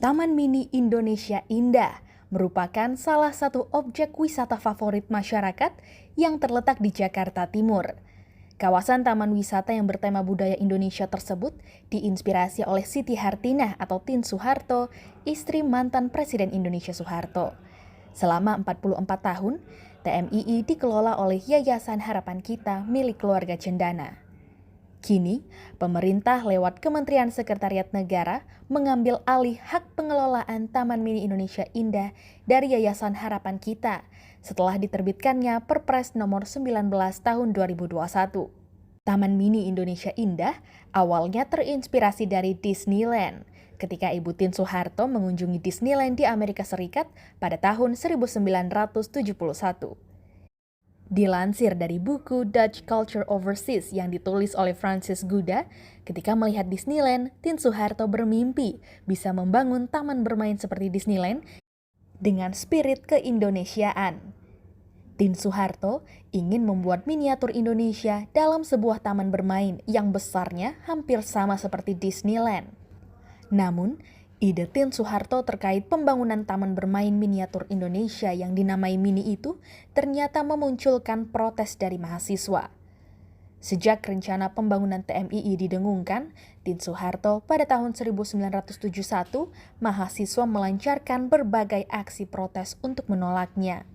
Taman Mini Indonesia Indah merupakan salah satu objek wisata favorit masyarakat yang terletak di Jakarta Timur. Kawasan taman wisata yang bertema budaya Indonesia tersebut diinspirasi oleh Siti Hartinah atau Tien Soeharto, istri mantan Presiden Indonesia Soeharto. Selama 44 tahun, TMII dikelola oleh Yayasan Harapan Kita milik keluarga Cendana. Kini, pemerintah lewat Kementerian Sekretariat Negara mengambil alih hak pengelolaan Taman Mini Indonesia Indah dari Yayasan Harapan Kita setelah diterbitkannya Perpres nomor 19 tahun 2021. Taman Mini Indonesia Indah awalnya terinspirasi dari Disneyland ketika Ibu Tien Soeharto mengunjungi Disneyland di Amerika Serikat pada tahun 1971. Dilansir dari buku Dutch Culture Overseas yang ditulis oleh Francis Guda, ketika melihat Disneyland, Tien Soeharto bermimpi bisa membangun taman bermain seperti Disneyland dengan spirit keindonesiaan. Tien Soeharto ingin membuat miniatur Indonesia dalam sebuah taman bermain yang besarnya hampir sama seperti Disneyland. Namun, ide Tien Soeharto terkait pembangunan taman bermain miniatur Indonesia yang dinamai Mini itu ternyata memunculkan protes dari mahasiswa. Sejak rencana pembangunan TMII didengungkan, Tien Soeharto pada tahun 1971, mahasiswa melancarkan berbagai aksi protes untuk menolaknya.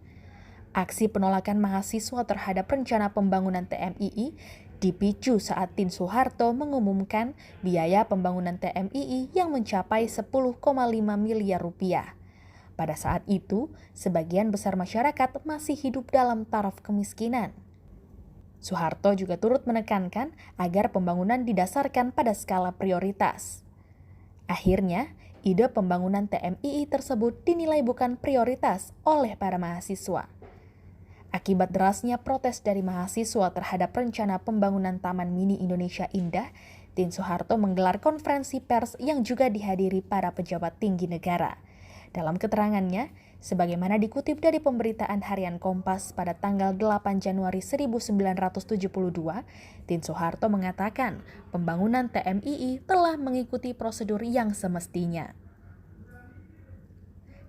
Aksi penolakan mahasiswa terhadap rencana pembangunan TMII dipicu saat Tien Soeharto mengumumkan biaya pembangunan TMII yang mencapai 10,5 miliar rupiah. Pada saat itu, sebagian besar masyarakat masih hidup dalam taraf kemiskinan. Soeharto juga turut menekankan agar pembangunan didasarkan pada skala prioritas. Akhirnya, ide pembangunan TMII tersebut dinilai bukan prioritas oleh para mahasiswa. Akibat derasnya protes dari mahasiswa terhadap rencana pembangunan Taman Mini Indonesia Indah, Tien Soeharto menggelar konferensi pers yang juga dihadiri para pejabat tinggi negara. Dalam keterangannya, sebagaimana dikutip dari pemberitaan harian Kompas pada tanggal 8 Januari 1972, Tien Soeharto mengatakan pembangunan TMII telah mengikuti prosedur yang semestinya.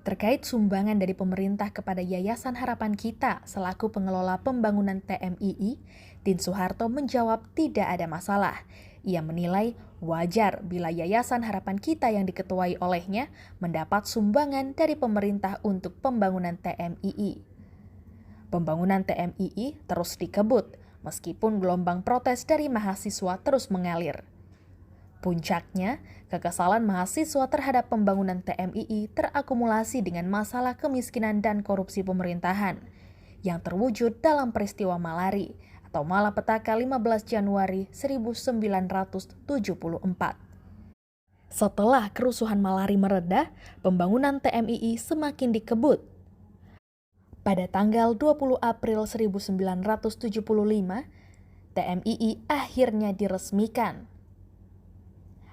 Terkait sumbangan dari pemerintah kepada Yayasan Harapan Kita selaku pengelola pembangunan TMII, Tien Soeharto menjawab tidak ada masalah. Ia menilai wajar bila Yayasan Harapan Kita yang diketuai olehnya mendapat sumbangan dari pemerintah untuk pembangunan TMII. Pembangunan TMII terus dikebut, meskipun gelombang protes dari mahasiswa terus mengalir. Puncaknya, kekesalan mahasiswa terhadap pembangunan TMII terakumulasi dengan masalah kemiskinan dan korupsi pemerintahan yang terwujud dalam peristiwa Malari atau Malapetaka 15 Januari 1974. Setelah kerusuhan Malari mereda, pembangunan TMII semakin dikebut. Pada tanggal 20 April 1975, TMII akhirnya diresmikan.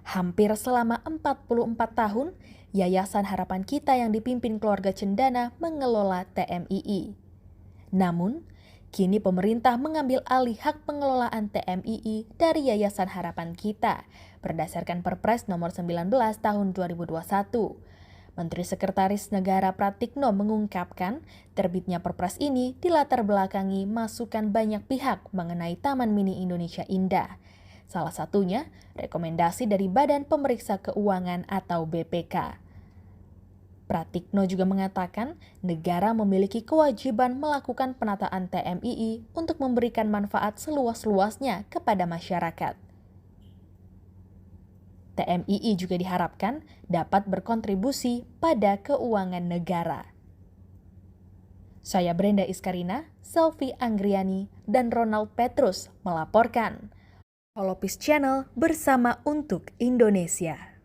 Hampir selama 44 tahun, Yayasan Harapan Kita yang dipimpin keluarga Cendana mengelola TMII. Namun, kini pemerintah mengambil alih hak pengelolaan TMII dari Yayasan Harapan Kita berdasarkan Perpres nomor 19 tahun 2021. Menteri Sekretaris Negara Pratikno mengungkapkan terbitnya Perpres ini dilatar belakangi masukan banyak pihak mengenai Taman Mini Indonesia Indah. Salah satunya, rekomendasi dari Badan Pemeriksa Keuangan atau BPK. Pratikno juga mengatakan negara memiliki kewajiban melakukan penataan TMII untuk memberikan manfaat seluas-luasnya kepada masyarakat. TMII juga diharapkan dapat berkontribusi pada keuangan negara. Saya Brenda Iskarina, Selvi Anggriani, dan Ronald Petrus melaporkan. Holopis Channel bersama untuk Indonesia.